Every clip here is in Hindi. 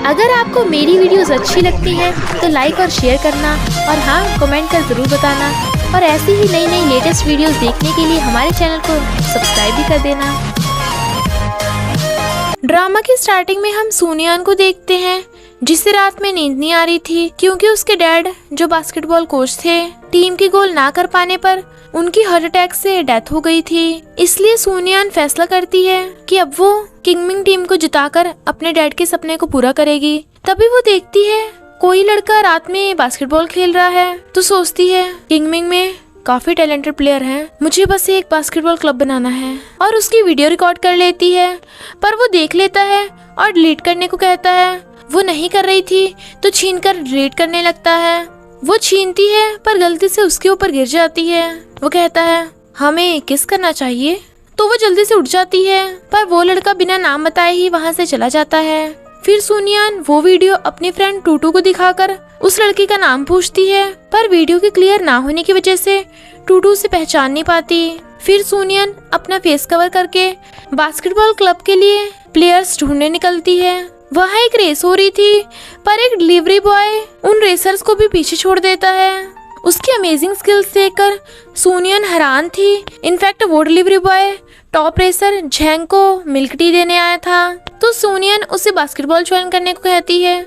अगर आपको मेरी वीडियोस अच्छी लगती हैं तो लाइक और शेयर करना, और हाँ, कमेंट कर ज़रूर बताना। और ऐसी ही नई नई लेटेस्ट वीडियोस देखने के लिए हमारे चैनल को सब्सक्राइब भी कर देना। ड्रामा की स्टार्टिंग में हम सोनियान को देखते हैं, जिसे रात में नींद नहीं आ रही थी क्योंकि उसके डैड जो बास्केटबॉल कोच थे, टीम की गोल ना कर पाने पर उनकी हार्ट अटैक से डेथ हो गई थी। इसलिए सोनियान फैसला करती है कि अब वो किंगमिंग टीम को जिताकर अपने डैड के सपने को पूरा करेगी। तभी वो देखती है कोई लड़का रात में बास्केटबॉल खेल रहा है, तो सोचती है किंगमिंग में काफी टैलेंटेड प्लेयर हैं, मुझे बस एक बास्केटबॉल क्लब बनाना है। और उसकी वीडियो रिकॉर्ड कर लेती है, पर वो देख लेता है और डिलीट करने को कहता है। वो नहीं कर रही थी तो छीनकर डिलीट करने लगता है। वो छीनती है पर गलती से उसके ऊपर गिर जाती है। वो कहता है हमें किस करना चाहिए, तो वो जल्दी से उठ जाती है, पर वो लड़का बिना नाम बताए ही वहाँ से चला जाता है। फिर सोनियान वो वीडियो अपनी फ्रेंड टूटू को दिखाकर उस लड़की का नाम पूछती है, पर वीडियो के क्लियर ना होने की वजह से टूटू उसे पहचान नहीं पाती। फिर सोनियान अपना फेस कवर करके बास्केटबॉल क्लब के लिए प्लेयर्स ढूंढने निकलती है। वहाँ एक रेस हो रही थी, पर एक डिलीवरी बॉय उन रेसर्स को भी पीछे छोड़ देता है। उसकी अमेजिंग स्किल्स देखकर सोनियान हैरान थी। इनफैक्ट वो delivery boy top racer Zhang को मिल्क टी देने आया था, तो सोनियान उसे बास्केटबॉल ज्वाइन करने को कहती है,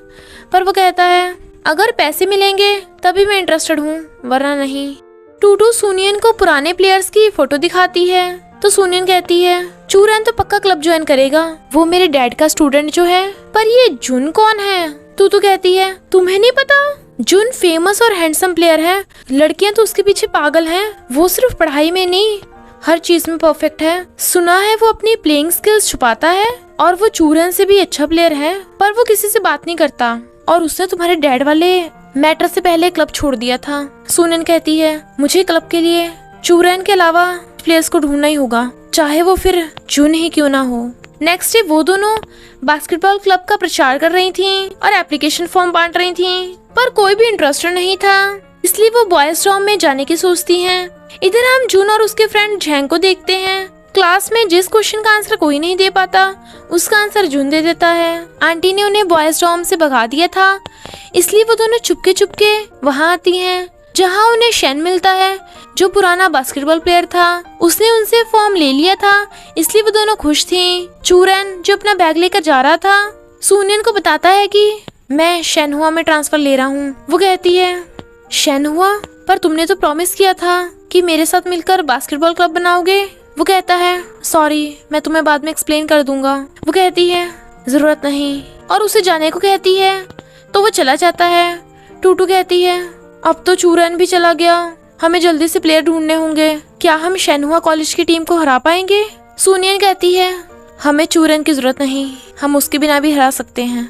पर वो कहता है अगर पैसे मिलेंगे तभी मैं इंटरेस्टेड हूँ, वरना नहीं। टूटू सोनियान को पुराने प्लेयर्स की फोटो दिखाती है, तो सोनियान कहती है चूरन तो पक्का क्लब ज्वाइन करेगा, वो मेरे डैड का स्टूडेंट जो है। पर ये जुन कौन है? टूटू कहती है तुम्हें नहीं पता, जुन फेमस और हैंडसम प्लेयर है, लड़कियां तो उसके पीछे पागल हैं। वो सिर्फ पढ़ाई में नहीं, हर चीज में परफेक्ट है। सुना है वो अपनी प्लेइंग स्किल्स छुपाता है, और वो चूरन से भी अच्छा प्लेयर है, पर वो किसी से बात नहीं करता, और उसने तुम्हारे डैड वाले मैटर से पहले क्लब छोड़ दिया था। सोनियान कहती है मुझे क्लब के लिए चूरन के अलावा प्लेयर्स को ढूंढना ही होगा, चाहे वो फिर जुन ही क्यों ना हो। नेक्स्ट डे वो दोनों बास्केटबॉल क्लब का प्रचार कर रही थीं और एप्लीकेशन फॉर्म बांट रही थीं, पर कोई भी इंटरेस्टेड नहीं था, इसलिए वो बॉयज डॉर्म में जाने की सोचती हैं। इधर हम जून और उसके फ्रेंड झैंग को देखते हैं। क्लास में जिस क्वेश्चन का आंसर कोई नहीं दे पाता, उसका आंसर जून दे देता है। आंटी ने उन्हें बॉयज डॉर्म से भगा दिया था, इसलिए वो दोनों चुपके चुपके वहाँ आती हैं, जहाँ उन्हें शेन मिलता है, जो पुराना बास्केटबॉल प्लेयर था। उसने उनसे फॉर्म ले लिया था, इसलिए वो दोनों खुश थी। चूरन जो अपना बैग लेकर जा रहा था, सोनियान को बताता है कि मैं शेनहुआ में ट्रांसफर ले रहा हूँ। वो कहती है शेनहुआ, पर तुमने तो प्रॉमिस किया था कि मेरे साथ मिलकर बास्केटबॉल क्लब बनाओगे। वो कहता है सॉरी, मैं तुम्हें बाद में एक्सप्लेन कर दूंगा। वो कहती है जरूरत नहीं, और उसे जाने को कहती है, तो वो चला जाता है। टूटू कहती है अब तो चूरन भी चला गया, हमें जल्दी से प्लेयर ढूंढने होंगे, क्या हम शेनहुआ कॉलेज की टीम को हरा पाएंगे? सोनियान कहती है हमें चूरन की जरूरत नहीं, हम उसके बिना भी हरा सकते हैं।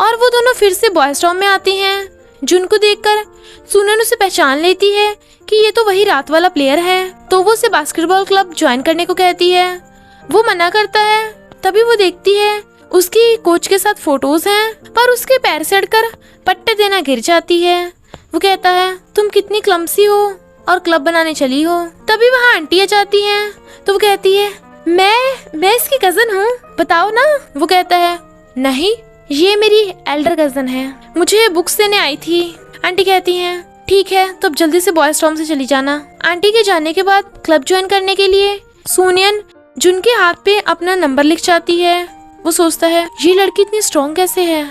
और वो दोनों फिर से बॉयज डॉर्म में आती हैं। जुन को देखकर सोनियान उसे पहचान लेती है कि ये तो वही रात वाला प्लेयर है, तो वो उसे बास्केटबॉल क्लब ज्वाइन करने को कहती है। वो मना करता है। तभी वो देखती है उसकी कोच के साथ फोटोज हैं, पर उसके पैर से अड़कर पट्टे देना गिर जाती है। वो कहता है तुम कितनी क्लमसी हो और क्लब बनाने चली हो। तभी वहाँ आंटी आ जाती हैं, तो वो कहती है मैं इसकी कजन हूँ, बताओ ना। वो कहता है नहीं, ये मेरी एल्डर कजन है, मुझे बुक्स देने आई थी। आंटी कहती हैं ठीक है, तो अब जल्दी से बॉयज डॉर्म से चली जाना। आंटी के जाने के बाद क्लब ज्वाइन करने के लिए सोनियान जुन के हाथ पे अपना नंबर लिख जाती है। वो सोचता है ये लड़की इतनी स्ट्रॉन्ग कैसे है।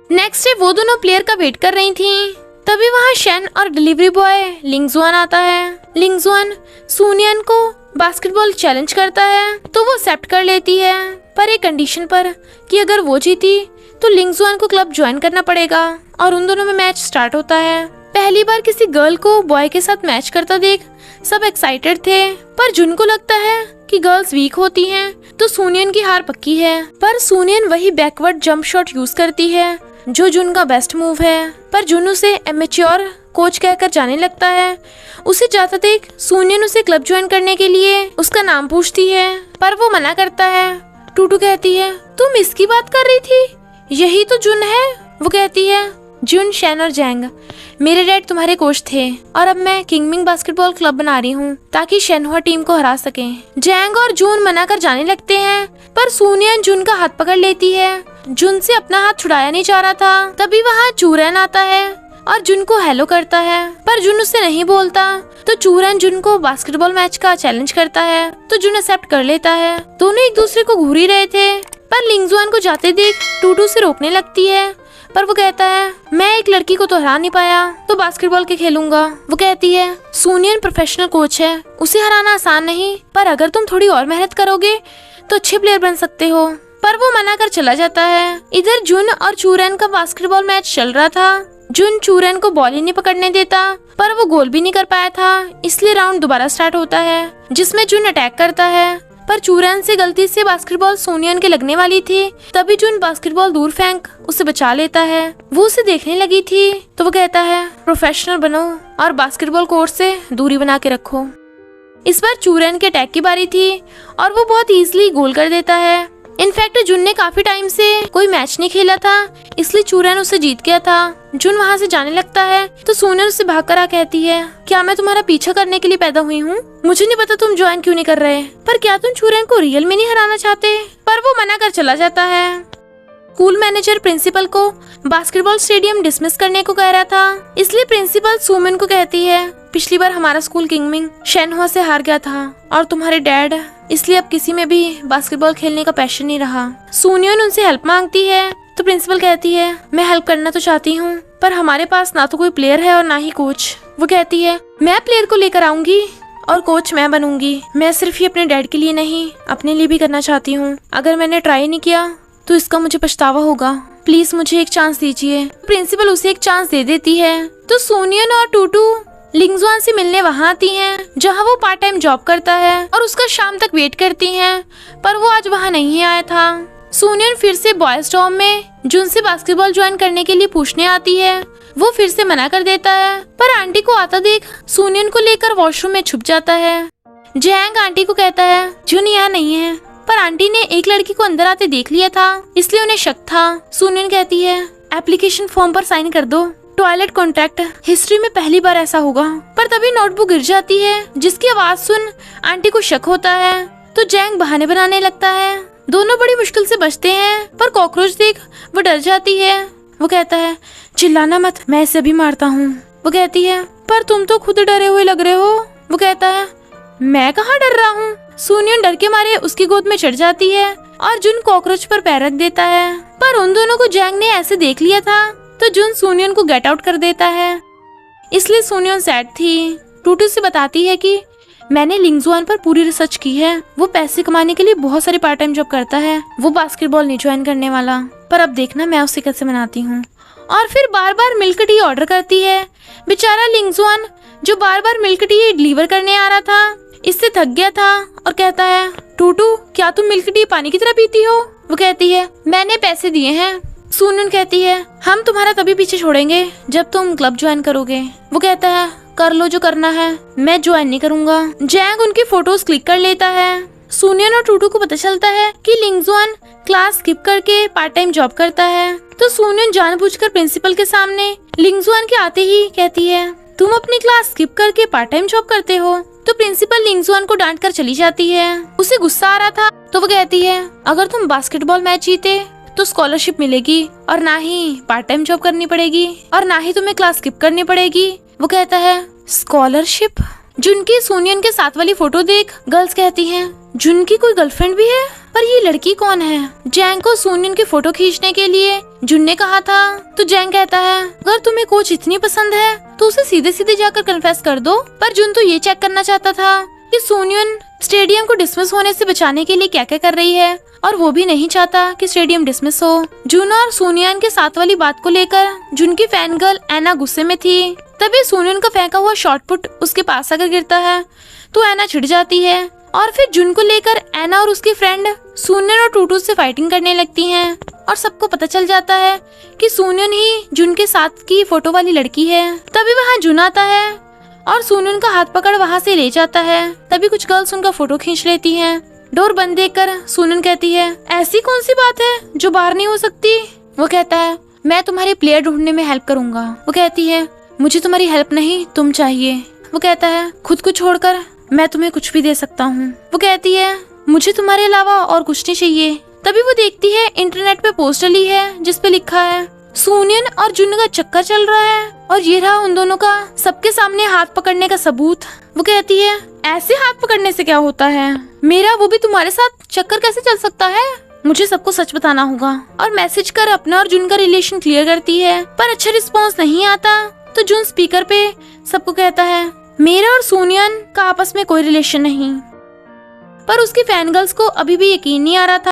नेक्स्ट डे वो दोनों प्लेयर का वेट कर रही थी। तभी वहाँ शेन और डिलीवरी बॉय लिंगजुआन आता है। लिंगजुआन सोनियान को बास्केटबॉल चैलेंज करता है, तो वो एक्सेप्ट कर लेती है, पर एक कंडीशन पर कि अगर वो जीती तो लिंगजुआन को क्लब ज्वाइन करना पड़ेगा। और उन दोनों में मैच स्टार्ट होता है। पहली बार किसी गर्ल को बॉय के साथ मैच करता देख सब एक्साइटेड थे, पर जुन को लगता है कि गर्ल्स वीक होती हैं, तो सोनियान की हार पक्की है। पर सोनियान वही बैकवर्ड जंप शॉट यूज करती है जो जुन का बेस्ट मूव है, पर जुन उसे एमेच्योर कोच कहकर जाने लगता है। उसे जाता देख सोनियान उसे क्लब ज्वाइन करने के लिए उसका नाम पूछती है, पर वो मना करता है। टूटू कहती है तुम इसकी बात कर रही थी, यही तो जुन है। वो कहती है जुन, शेन और जैंग मेरे डैड तुम्हारे कोच थे और अब मैं किंगमिंग बास्केटबॉल क्लब बना रही हूँ ताकि शेनहुआ टीम को हरा सके। जैंग और जून मना कर जाने लगते हैं, पर सुनियन जून का हाथ पकड़ लेती है। जून से अपना हाथ छुड़ाया नहीं जा रहा था, तभी वहाँ चूरन आता है और जून को हेलो करता है, पर जून उससे नहीं बोलता। तो चूरन जून को बास्केटबॉल मैच का चैलेंज करता है, तो जून एक्सेप्ट कर लेता है। दोनों एक दूसरे को घूर ही रहे थे, पर लिंगजुआन को जाते देख टूटू से रोकने लगती है, पर वो कहता है मैं एक लड़की को तो हरा नहीं पाया, तो बास्केटबॉल के खेलूंगा। वो कहती है सुनियन प्रोफेशनल कोच है, उसे हराना आसान नहीं, पर अगर तुम थोड़ी और मेहनत करोगे तो अच्छे प्लेयर बन सकते हो। पर वो मना कर चला जाता है। इधर जून और चूरन का बास्केटबॉल मैच चल रहा था। जून चूरन को बॉल ही नहीं पकड़ने देता, पर वो गोल भी नहीं कर पाया था, इसलिए राउंड दोबारा स्टार्ट होता है, जिसमें जून अटैक करता है। पर चूरन से गलती से बास्केटबॉल सुनियन के लगने वाली थी, तभी जून बास्केटबॉल दूर फेंक उसे बचा लेता है। वो उसे देखने लगी थी, तो वो कहता है प्रोफेशनल बनो और बास्केटबॉल कोर्ट से दूरी बना के रखो। इस बार चूरन के अटैक की बारी थी और वो बहुत इजीली गोल कर देता है। इनफैक्ट जून ने काफी टाइम से कोई मैच नहीं खेला था, इसलिए चूरन उसे जीत गया था। जून वहाँ से जाने लगता है, तो सुनियन उससे भाग कर आ कहती है क्या मैं तुम्हारा पीछा करने के लिए पैदा हुई हूँ? मुझे नहीं पता तुम ज्वाइन क्यों नहीं कर रहे, पर क्या तुम चूरन को रियल में नहीं हराना चाहते? पर वो मना कर चला जाता है। स्कूल मैनेजर प्रिंसिपल को बास्केटबॉल स्टेडियम डिसमिस करने को कह रहा था, इसलिए प्रिंसिपल सुमिन को कहती है पिछली बार हमारा स्कूल किंगमिंग शेनहुआ से हार गया था और तुम्हारे डैड, इसलिए अब किसी में भी बास्केटबॉल खेलने का पैशन नहीं रहा। सुनियन उनसे हेल्प मांगती है, तो प्रिंसिपल कहती है मैं हेल्प करना तो चाहती हूँ, पर हमारे पास ना तो कोई प्लेयर है और ना ही कोच। वो कहती है मैं प्लेयर को लेकर आऊंगी और कोच मैं बनूंगी। मैं सिर्फ ये अपने डैड के लिए नहीं, अपने लिए भी करना चाहती हूँ। अगर मैंने ट्राई नहीं किया तो इसका मुझे पछतावा होगा, प्लीज मुझे एक चांस दीजिए। प्रिंसिपल उसे एक चांस दे देती है। तो सुनियन और टूटू लिंगजुआन से मिलने वहाँ आती हैं, जहाँ वो पार्ट टाइम जॉब करता है, और उसका शाम तक वेट करती हैं, पर वो आज वहाँ नहीं आया था। सुनियन फिर से बॉयज डॉर्म में जून से बास्केटबॉल ज्वाइन करने के लिए पूछने आती है। वो फिर से मना कर देता है, पर आंटी को आता देख सुनियन को लेकर वॉशरूम में छुप जाता है। जैंग आंटी को कहता है जून यहाँ नहीं है, पर आंटी ने एक लड़की को अंदर आते देख लिया था, इसलिए उन्हें शक था। सुनियन कहती है एप्लीकेशन फॉर्म पर साइन कर दो, टॉयलेट कॉन्ट्रैक्ट, हिस्ट्री में पहली बार ऐसा होगा। पर तभी नोटबुक गिर जाती है, जिसकी आवाज सुन आंटी को शक होता है, तो जैंग बहाने बनाने लगता है। दोनों बड़ी मुश्किल से बचते हैं, पर कॉकरोच देख वो डर जाती है। वो कहता है चिल्लाना मत, मैं इसे भी मारता हूँ। वो कहती है पर तुम तो खुद डरे हुए लग रहे हो। वो कहता है मैं कहाँ डर रहा हूँ। सुनियन डर के मारे उसकी गोद में चढ़ जाती है और जून कॉकरोच पर पैर रख देता है, पर उन दोनों को जैंग ने ऐसे देख लिया था, तो जून सुनियन को गेट आउट कर देता है। इसलिए सुनियन सैड थी। टूटू से बताती है कि मैंने लिंगजुआन पर पूरी रिसर्च की है, वो पैसे कमाने के लिए बहुत सारी पार्ट टाइम जॉब करता है, वो बास्केटबॉल नहीं ज्वाइन करने वाला, पर अब देखना मैं उसे कैसे मनाती हूँ। और फिर बार बार मिल्क टी ऑर्डर करती है। बेचारा लिंगजुआन जो बार बार मिल्क टी डिलीवर करने आ रहा था, इससे थक गया था और कहता है टूटू क्या तुम मिल्क टी पानी की तरह पीती हो? वो कहती है मैंने पैसे दिए हैं। सुनियन कहती है हम तुम्हारा तभी पीछे छोड़ेंगे जब तुम क्लब ज्वाइन करोगे। वो कहता है कर लो जो करना है, मैं ज्वाइन नहीं करूंगा। जैंग उनकी फोटोज क्लिक कर लेता है। सुनियन और टूटू को पता चलता है कि लिंगजुआन क्लास स्किप करके पार्ट टाइम जॉब करता है, तो सुनियन जानबूझकर प्रिंसिपल के सामने लिंगजुआन के आते ही कहती है तुम अपनी क्लास स्किप करके पार्ट टाइम जॉब करते हो। तो प्रिंसिपल लिंगजुआन को डांट कर चली जाती है। उसे गुस्सा आ रहा था, तो वो कहती है अगर तुम बास्केटबॉल मैच जीते तो स्कॉलरशिप मिलेगी, और ना ही पार्ट टाइम जॉब करनी पड़ेगी, और ना ही तुम्हें क्लास स्किप करनी पड़ेगी। वो कहता है स्कॉलरशिप? जुन की सुनियन के साथ वाली फोटो देख गर्ल्स कहती हैं जुन की कोई गर्लफ्रेंड भी है, पर ये लड़की कौन है? जैंग को सुनियन की फोटो खींचने के लिए जुन ने कहा था, तो जैंग कहता है अगर तुम्हें कोच इतनी पसंद है तो उसे सीधे सीधे जाकर कन्फेस कर दो। पर जुन तो ये चेक करना चाहता था कि सुनियन स्टेडियम को डिसमिस होने से बचाने के लिए क्या क्या कर रही है, और वो भी नहीं चाहता कि स्टेडियम डिसमिस हो। जुन और सुनियन के साथ वाली बात को लेकर जुन की फैन गर्ल एना गुस्से में थी। तभी सुनियन का फेंका हुआ शॉट पुट उसके पास आकर गिरता है, तो एना चिढ़ जाती है, और फिर जुन को लेकर एना और उसकी फ्रेंड सुनियन और टूटू से फाइटिंग करने लगती हैं, और सबको पता चल जाता है कि सुनियन ही जुन के साथ की फोटो वाली लड़की है। तभी वहाँ जुन आता है और सुनियन का हाथ पकड़ वहाँ से ले जाता है। तभी कुछ गर्ल्स उनका फोटो खींच लेती हैं। डोर बंद देखकर सुनियन कहती है ऐसी कौन सी बात है जो बाहर नहीं हो सकती? वो कहता है मैं तुम्हारे प्लेयर ढूंढने में हेल्प करूंगा। वो कहती है मुझे तुम्हारी हेल्प नहीं तुम चाहिए। वो कहता है खुद को छोड़कर मैं तुम्हें कुछ भी दे सकता हूँ। वो कहती है मुझे तुम्हारे अलावा और कुछ नहीं चाहिए। तभी वो देखती है इंटरनेट पे पोस्ट डली है जिसपे लिखा है सोनियन और जुन का चक्कर चल रहा है और ये रहा उन दोनों का सबके सामने हाथ पकड़ने का सबूत। वो कहती है ऐसे हाथ पकड़ने से क्या होता है, मेरा वो भी तुम्हारे साथ चक्कर कैसे चल सकता है, मुझे सबको सच बताना होगा। और मैसेज कर अपना और जुन का रिलेशन क्लियर करती है पर अच्छा रिस्पॉन्स नहीं आता तो जुन स्पीकर पे सबको कहता है मेरा और सोनियन का आपस में कोई रिलेशन नहीं। पर उसकी फैन गर्ल्स को अभी भी यकीन नहीं आ रहा था।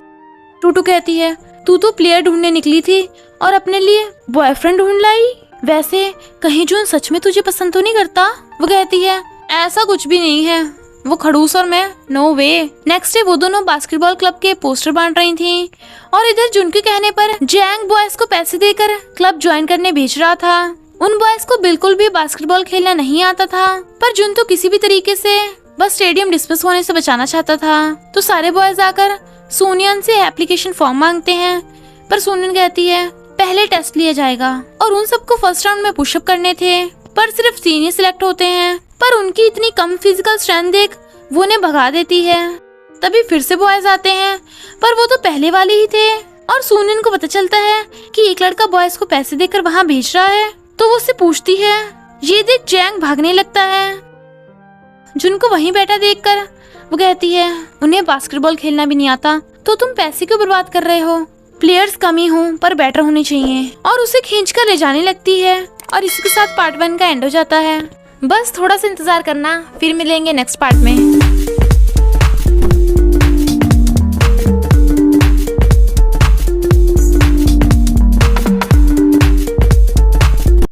टूटू कहती है तू तो प्लेयर ढूंढने निकली थी और अपने लिए बॉयफ्रेंड ढूंढ लाई, वैसे कहीं जुन सच में तुझे पसंद तो नहीं करता। वो कहती है ऐसा कुछ भी नहीं है, वो खड़ूस और मैं नो वे। नेक्स्ट डे वो दोनों बास्केटबॉल क्लब के पोस्टर बांट रही थी और इधर जुन के कहने पर जैंग बॉयज को पैसे देकर क्लब ज्वाइन करने भेज रहा था। उन बॉयज को बिल्कुल भी बास्केटबॉल खेलना नहीं आता था पर जुन तो किसी भी तरीके से बस स्टेडियम डिस्मिस होने से बचाना चाहता था। तो सारे बॉयज आकर सोनियन से एप्लीकेशन फॉर्म मांगते हैं पर सोनियन कहती है पहले टेस्ट लिया जाएगा और उन सबको फर्स्ट राउंड में पुशअप करने थे पर सिर्फ 3 ही सिलेक्ट होते हैं। पर उनकी इतनी कम फिजिकल स्ट्रेंथ देख वो उन्हें भगा देती है। तभी फिर से बॉयज आते हैं पर वो तो पहले वाले ही थे और सोनियन को पता चलता है कि एक लड़का बॉयज को पैसे देकर वहाँ भेज रहा है तो वो उससे पूछती है। ये देख जैंग भागने लगता है। जुन को वहीं बैठा देखकर वो कहती है उन्हें बास्केटबॉल खेलना भी नहीं आता तो तुम पैसे क्यों बर्बाद कर रहे हो, प्लेयर्स कमी हो पर बेटर होने चाहिए। और उसे खींचकर ले जाने लगती है और इसी के साथ पार्ट 1 का एंड हो जाता है। बस थोड़ा सा इंतजार करना, फिर मिलेंगे नेक्स्ट पार्ट में।